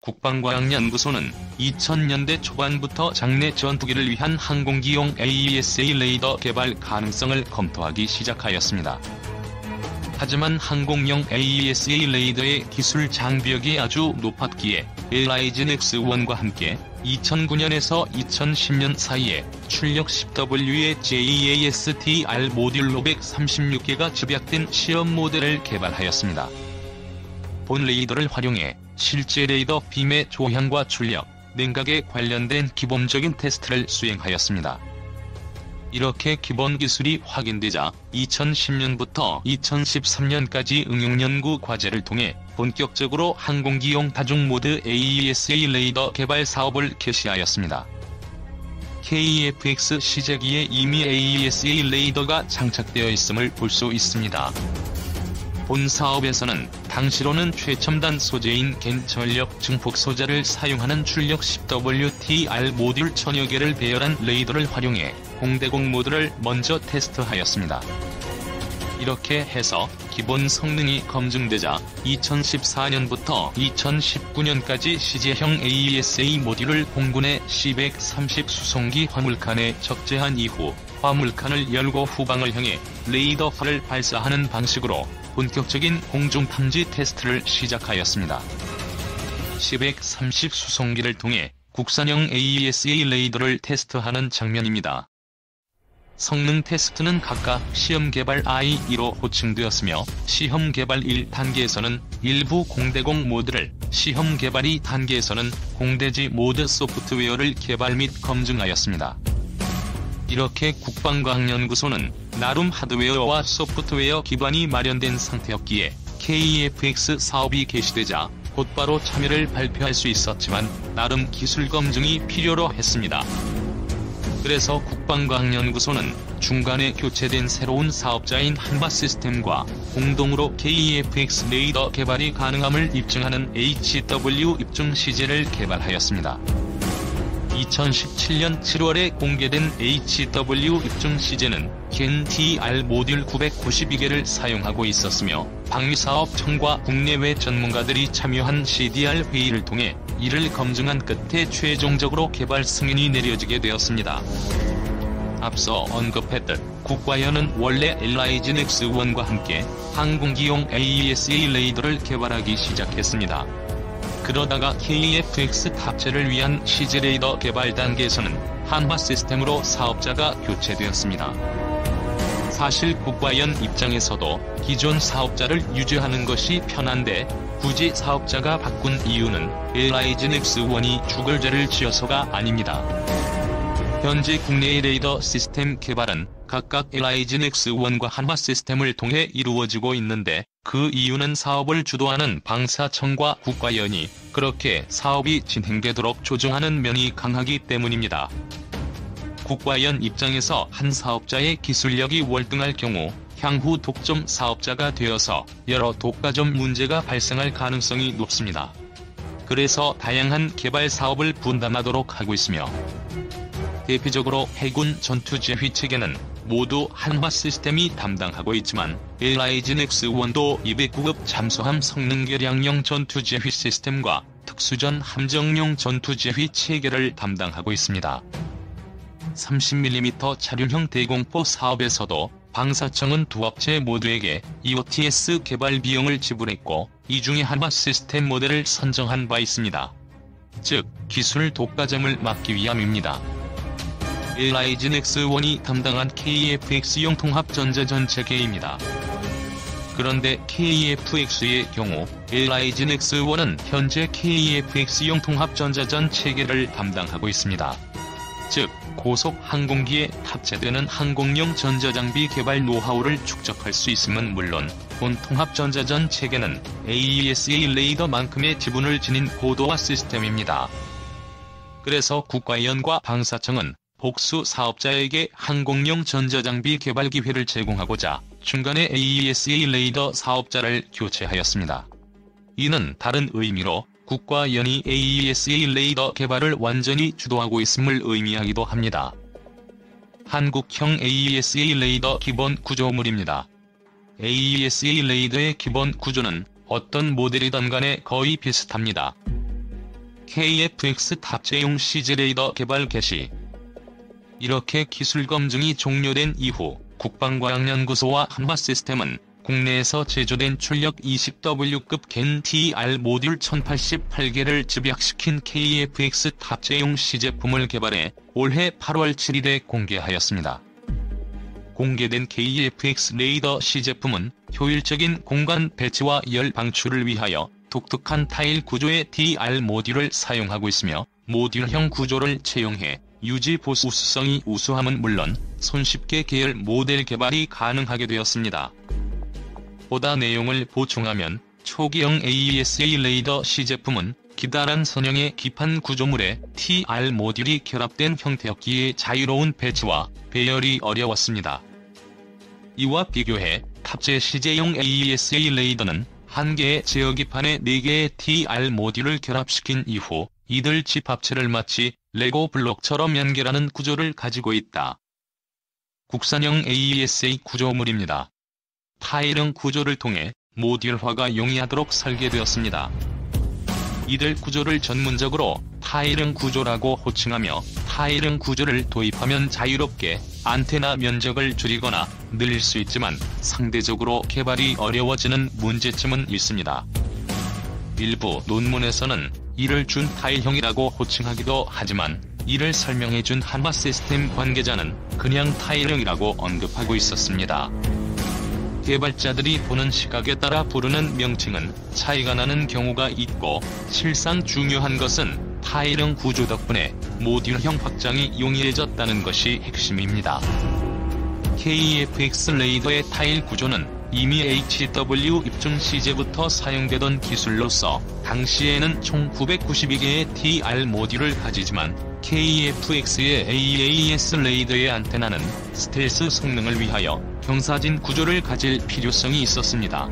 국방과학연구소는 2000년대 초반부터 장내 전투기를 위한 항공기용 AESA 레이더 개발 가능성을 검토하기 시작하였습니다. 하지만 항공용 AESA 레이더의 기술 장벽이 아주 높았기에 LIGN X1과 함께 2009년에서 2010년 사이에 출력 10W의 JASTR 모듈 536개가 집약된 시험 모델을 개발하였습니다. 본 레이더를 활용해 실제 레이더 빔의 조향과 출력, 냉각에 관련된 기본적인 테스트를 수행하였습니다. 이렇게 기본 기술이 확인되자 2010년부터 2013년까지 응용연구 과제를 통해 본격적으로 항공기용 다중모드 AESA 레이더 개발 사업을 개시하였습니다. KF-X 시제기에 이미 AESA 레이더가 장착되어 있음을 볼 수 있습니다. 본 사업에서는 당시로는 최첨단 소재인 갠 전력 증폭 소재를 사용하는 출력 10WTR 모듈 1000여 개를 배열한 레이더를 활용해 공대공 모드를 먼저 테스트하였습니다. 이렇게 해서 기본 성능이 검증되자 2014년부터 2019년까지 시제형 AESA 모듈을 공군의 C-130 수송기 화물칸에 적재한 이후 화물칸을 열고 후방을 향해 레이더화를 발사하는 방식으로 본격적인 공중탐지 테스트를 시작하였습니다. C-130 수송기를 통해 국산형 AESA 레이더를 테스트하는 장면입니다. 성능 테스트는 각각 시험개발 I2로 호칭되었으며 시험개발 1단계에서는 일부 공대공 모드를, 시험개발 2단계에서는 공대지 모드 소프트웨어를 개발 및 검증하였습니다. 이렇게 국방과학연구소는 나름 하드웨어와 소프트웨어 기반이 마련된 상태였기에 KF-X 사업이 개시되자 곧바로 참여를 발표할 수 있었지만 나름 기술 검증이 필요로 했습니다. 그래서 국방과학연구소는 중간에 교체된 새로운 사업자인 한화시스템과 공동으로 KF-X 레이더 개발이 가능함을 입증하는 HW 입증 시제를 개발하였습니다. 2017년 7월에 공개된 HW 입증 시제는 갠 TR 모듈 992개를 사용하고 있었으며 방위사업청과 국내외 전문가들이 참여한 CDR 회의를 통해 이를 검증한 끝에 최종적으로 개발 승인이 내려지게 되었습니다. 앞서 언급했듯 국과연은 원래 LIGN X1과 함께 항공기용 AESA 레이더를 개발하기 시작했습니다. 그러다가 KF-X 탑재를 위한 시제 레이더 개발 단계에서는 한화시스템으로 사업자가 교체되었습니다. 사실 국과연 입장에서도 기존 사업자를 유지하는 것이 편한데 굳이 사업자가 바꾼 이유는 LIGN X1이 죽을 죄를 지어서가 아닙니다. 현재 국내의 레이더 시스템 개발은 각각 LIGN X1과 한화시스템을 통해 이루어지고 있는데 그 이유는 사업을 주도하는 방사청과 국과연이 그렇게 사업이 진행되도록 조정하는 면이 강하기 때문입니다. 국과연 입장에서 한 사업자의 기술력이 월등할 경우 향후 독점 사업자가 되어서 여러 독과점 문제가 발생할 가능성이 높습니다. 그래서 다양한 개발 사업을 분담하도록 하고 있으며 대표적으로 해군 전투제휘 체계는 모두 한화시스템이 담당하고 있지만 LIGN X1도 200구급 잠수함 성능 개량용 전투제휘 시스템과 특수전 함정용 전투제휘 체계를 담당하고 있습니다. 30mm 차륜형 대공포 사업에서도 방사청은 두 업체 모두에게 EOTS 개발 비용을 지불했고 이 중에 한화시스템 모델을 선정한 바 있습니다. 즉 기술 독과점을 막기 위함입니다. LIGN X1이 담당한 KF-X용 통합전자전체계입니다. 그런데 KF-X의 경우 LIGN X1은 현재 KF-X용 통합전자전체계를 담당하고 있습니다. 즉 고속 항공기에 탑재되는 항공용 전자장비 개발 노하우를 축적할 수 있음은 물론 본 통합전자전 체계는 AESA 레이더만큼의 지분을 지닌 고도화 시스템입니다. 그래서 국과연과 방사청은 복수 사업자에게 항공용 전자장비 개발 기회를 제공하고자 중간에 AESA 레이더 사업자를 교체하였습니다. 이는 다른 의미로 국과연이 AESA 레이더 개발을 완전히 주도하고 있음을 의미하기도 합니다. 한국형 AESA 레이더 기본 구조물입니다. AESA 레이더의 기본 구조는 어떤 모델이든 간에 거의 비슷합니다. KF-X 탑재용 CG 레이더 개발 개시. 이렇게 기술 검증이 종료된 이후 국방과학연구소와 한화시스템은 국내에서 제조된 출력 20W급 겐 TR 모듈 1088개를 집약시킨 KF-X 탑재용 시제품을 개발해 올해 8월 7일에 공개하였습니다. 공개된 KF-X 레이더 시제품은 효율적인 공간 배치와 열 방출을 위하여 독특한 타일 구조의 TR 모듈을 사용하고 있으며 모듈형 구조를 채용해 유지 보수성이 우수함은 물론 손쉽게 계열 모델 개발이 가능하게 되었습니다. 보다 내용을 보충하면 초기형 AESA 레이더 시제품은 기다란 선형의 기판 구조물에 TR 모듈이 결합된 형태였기에 자유로운 배치와 배열이 어려웠습니다. 이와 비교해 탑재 시제용 AESA 레이더는 한 개의 제어기판에 4개의 TR 모듈을 결합시킨 이후 이들 집합체를 마치 레고 블록처럼 연결하는 구조를 가지고 있다. 국산형 AESA 구조물입니다. 타일형 구조를 통해 모듈화가 용이하도록 설계되었습니다. 이들 구조를 전문적으로 타일형 구조라고 호칭하며 타일형 구조를 도입하면 자유롭게 안테나 면적을 줄이거나 늘릴 수 있지만 상대적으로 개발이 어려워지는 문제점은 있습니다. 일부 논문에서는 이를 준 타일형이라고 호칭하기도 하지만 이를 설명해준 한화시스템 관계자는 그냥 타일형이라고 언급하고 있었습니다. 개발자들이 보는 시각에 따라 부르는 명칭은 차이가 나는 경우가 있고 실상 중요한 것은 타일형 구조 덕분에 모듈형 확장이 용이해졌다는 것이 핵심입니다. KF-X 레이더의 타일 구조는 이미 HW 입중 시제부터 사용되던 기술로서 당시에는 총 992개의 TR 모듈을 가지지만 KF-X의 AAS 레이더의 안테나는 스텔스 성능을 위하여 경사진 구조를 가질 필요성이 있었습니다.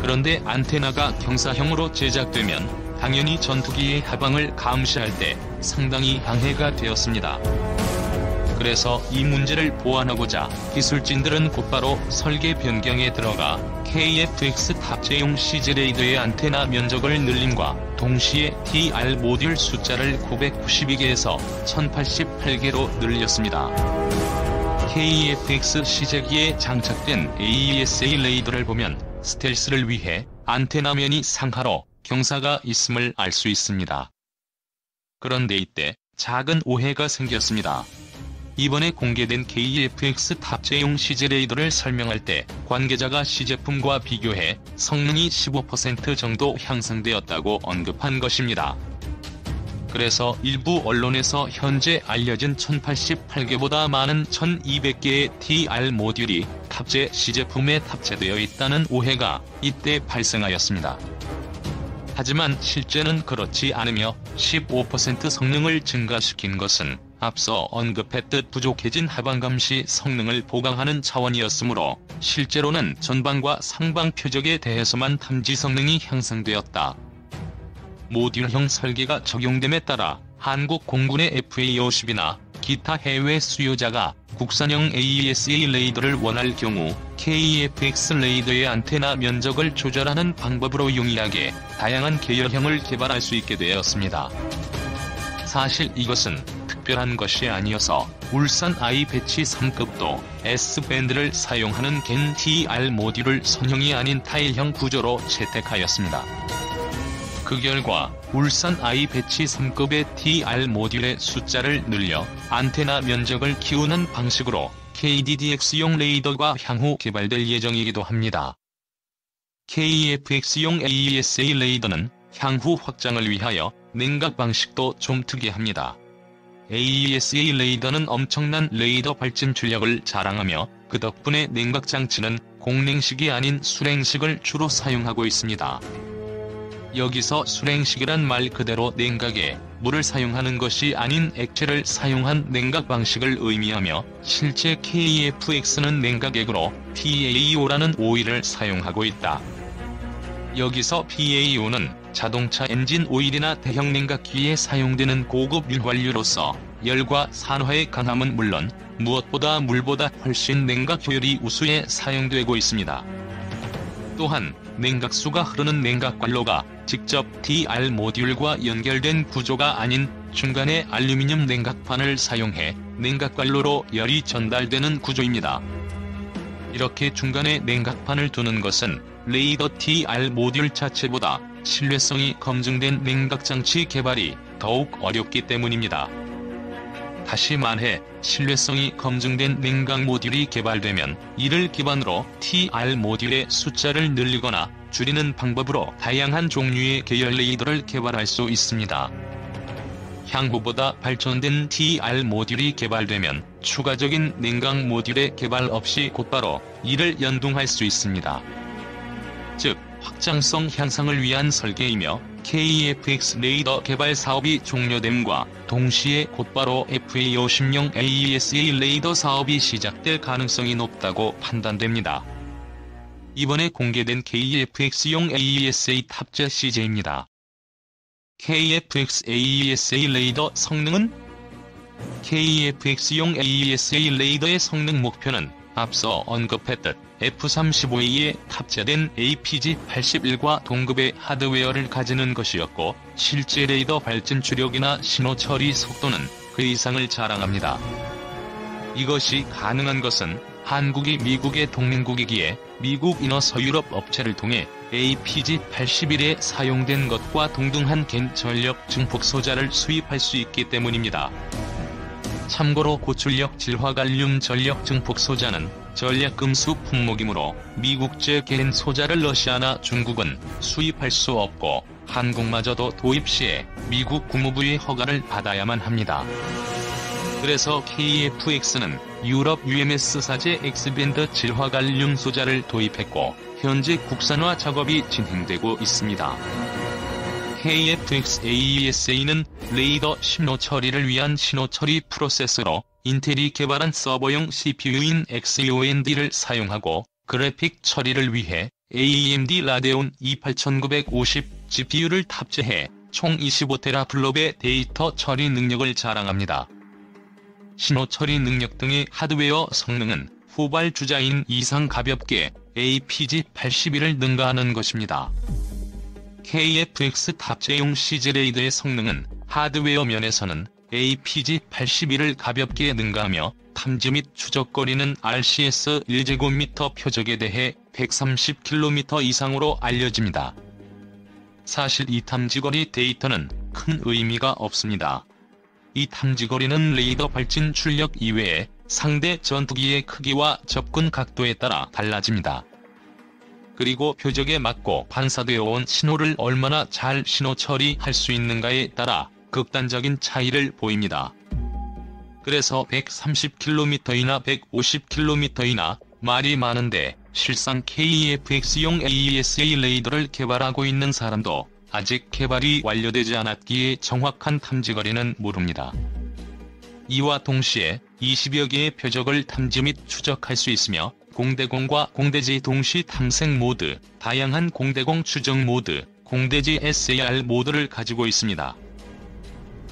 그런데 안테나가 경사형으로 제작되면 당연히 전투기의 하방을 감시할 때 상당히 방해가 되었습니다. 그래서 이 문제를 보완하고자 기술진들은 곧바로 설계 변경에 들어가 KF-X 탑재용 CG 레이더의 안테나 면적을 늘림과 동시에 TR 모듈 숫자를 992개에서 1088개로 늘렸습니다. KF-X 시제기에 장착된 AESA 레이더를 보면 스텔스를 위해 안테나면이 상하로 경사가 있음을 알 수 있습니다. 그런데 이때 작은 오해가 생겼습니다. 이번에 공개된 KF-X 탑재용 CG 레이더를 설명할 때 관계자가 시제품과 비교해 성능이 15% 정도 향상되었다고 언급한 것입니다. 그래서 일부 언론에서 현재 알려진 1088개보다 많은 1200개의 TR 모듈이 탑재 시제품에 탑재되어 있다는 오해가 이때 발생하였습니다. 하지만 실제는 그렇지 않으며 15% 성능을 증가시킨 것은 앞서 언급했듯 부족해진 하방감시 성능을 보강하는 차원이었으므로 실제로는 전방과 상방 표적에 대해서만 탐지 성능이 향상되었다. 모듈형 설계가 적용됨에 따라 한국 공군의 FA-50이나 기타 해외 수요자가 국산형 AESA 레이더를 원할 경우 KF-X 레이더의 안테나 면적을 조절하는 방법으로 용이하게 다양한 계열형을 개발할 수 있게 되었습니다. 사실 이것은 특별한 것이 아니어서 울산 I 배치 3급도 S밴드를 사용하는 겐 TR 모듈을 선형이 아닌 타일형 구조로 채택하였습니다. 그 결과 울산 I 배치 3급의 TR 모듈의 숫자를 늘려 안테나 면적을 키우는 방식으로 KDDX용 레이더가 향후 개발될 예정이기도 합니다. KF-X용 AESA 레이더는 향후 확장을 위하여 냉각 방식도 좀 특이합니다. AESA 레이더는 엄청난 레이더 발진 출력을 자랑하며 그 덕분에 냉각 장치는 공냉식이 아닌 수냉식을 주로 사용하고 있습니다. 여기서 수냉식이란 말 그대로 냉각에 물을 사용하는 것이 아닌 액체를 사용한 냉각 방식을 의미하며 실제 KF-X는 냉각액으로 PaO라는 오일을 사용하고 있다. 여기서 PaO는 자동차 엔진 오일이나 대형 냉각기에 사용되는 고급 휘발유로서 열과 산화의 강함은 물론 무엇보다 물보다 훨씬 냉각 효율이 우수해 사용되고 있습니다. 또한 냉각수가 흐르는 냉각관로가 직접 DR 모듈과 연결된 구조가 아닌 중간에 알루미늄 냉각판을 사용해 냉각관로로 열이 전달되는 구조입니다. 이렇게 중간에 냉각판을 두는 것은 레이더 DR 모듈 자체보다 신뢰성이 검증된 냉각장치 개발이 더욱 어렵기 때문입니다. 다시 말해 신뢰성이 검증된 냉각 모듈이 개발되면 이를 기반으로 TR 모듈의 숫자를 늘리거나 줄이는 방법으로 다양한 종류의 계열 레이더를 개발할 수 있습니다. 향후보다 발전된 TR 모듈이 개발되면 추가적인 냉각 모듈의 개발 없이 곧바로 이를 연동할 수 있습니다. 즉, 확장성 향상을 위한 설계이며 KFX 레이더 개발 사업이 종료됨과 동시에 곧바로 FA50용 AESA 레이더 사업이 시작될 가능성이 높다고 판단됩니다. 이번에 공개된 KFX용 AESA 탑재 CJ입니다. KFX AESA 레이더 성능은? KFX용 AESA 레이더의 성능 목표는 앞서 언급했듯 F-35A에 탑재된 APG-81과 동급의 하드웨어를 가지는 것이었고, 실제 레이더 발진 주력이나 신호 처리 속도는 그 이상을 자랑합니다. 이것이 가능한 것은 한국이 미국의 동맹국이기에 미국 인허 서유럽 업체를 통해 APG-81에 사용된 것과 동등한 갠 전력 증폭 소자를 수입할 수 있기 때문입니다. 참고로 고출력 질화갈륨 전력 증폭 소자는 전략금수 품목이므로 미국제 갠 소자를 러시아나 중국은 수입할 수 없고, 한국마저도 도입 시에 미국 국무부의 허가를 받아야만 합니다. 그래서 KFX는 유럽 UMS사제 X밴드 질화갈륨 소자를 도입했고, 현재 국산화 작업이 진행되고 있습니다. KFX AESA는 레이더 신호 처리를 위한 신호 처리 프로세서로 인텔이 개발한 서버용 CPU인 XeonD를 사용하고, 그래픽 처리를 위해 AMD 라데온 28950 GPU를 탑재해 총 25테라플롭의 데이터 처리 능력을 자랑합니다. 신호 처리 능력 등의 하드웨어 성능은 후발주자인 이상 가볍게 APG-81을 능가하는 것입니다. KFX 탑재용 CJ레이더의 성능은 하드웨어 면에서는 APG-81을 가볍게 능가하며 탐지 및 추적거리는 RCS 1제곱미터 표적에 대해 130km 이상으로 알려집니다. 사실 이 탐지거리 데이터는 큰 의미가 없습니다. 이 탐지거리는 레이더 발진 출력 이외에 상대 전투기의 크기와 접근 각도에 따라 달라집니다. 그리고 표적에 맞고 반사되어 온 신호를 얼마나 잘 신호 처리할 수 있는가에 따라 극단적인 차이를 보입니다. 그래서 130km이나 150km이나 말이 많은데, 실상 KFX용 AESA 레이더를 개발하고 있는 사람도 아직 개발이 완료되지 않았기에 정확한 탐지거리는 모릅니다. 이와 동시에 20여 개의 표적을 탐지 및 추적할 수 있으며, 공대공과 공대지 동시 탐색 모드, 다양한 공대공 추적 모드, 공대지 SAR 모드를 가지고 있습니다.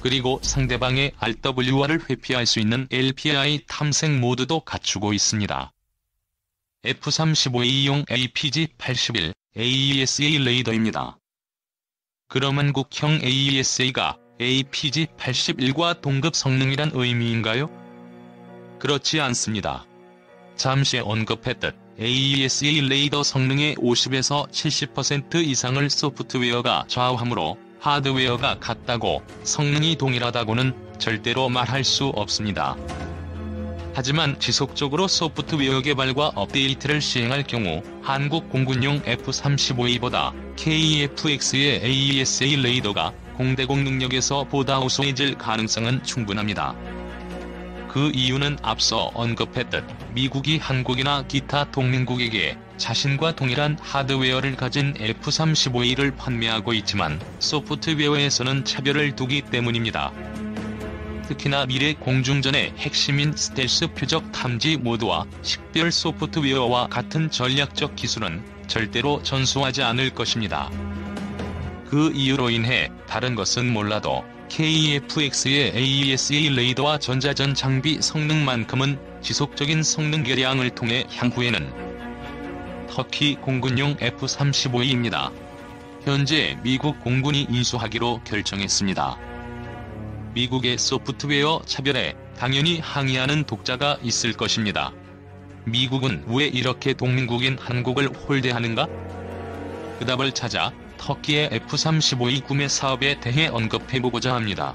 그리고 상대방의 RWR을 회피할 수 있는 LPI 탐색 모드도 갖추고 있습니다. F-35A용 APG-81 AESA 레이더입니다. 그럼 한국형 AESA가 APG-81과 동급 성능이란 의미인가요? 그렇지 않습니다. 잠시 언급했듯 AESA 레이더 성능의 50에서 70% 이상을 소프트웨어가 좌우하므로 하드웨어가 같다고 성능이 동일하다고는 절대로 말할 수 없습니다. 하지만 지속적으로 소프트웨어 개발과 업데이트를 시행할 경우 한국 공군용 F-35A보다 KFX의 AESA 레이더가 공대공 능력에서 보다 우수해질 가능성은 충분합니다. 그 이유는 앞서 언급했듯 미국이 한국이나 기타 동맹국에게 자신과 동일한 하드웨어를 가진 F-35A를 판매하고 있지만 소프트웨어에서는 차별을 두기 때문입니다. 특히나 미래 공중전의 핵심인 스텔스 표적 탐지 모드와 식별 소프트웨어와 같은 전략적 기술은 절대로 전수하지 않을 것입니다. 그 이유로 인해 다른 것은 몰라도 KFX의 AESA 레이더와 전자전 장비 성능만큼은 지속적인 성능 개량을 통해 향후에는 터키 공군용 F-35E입니다. 현재 미국 공군이 인수하기로 결정했습니다. 미국의 소프트웨어 차별에 당연히 항의하는 독자가 있을 것입니다. 미국은 왜 이렇게 동맹국인 한국을 홀대하는가? 그 답을 찾아 터키의 F-35E 구매 사업에 대해 언급해보고자 합니다.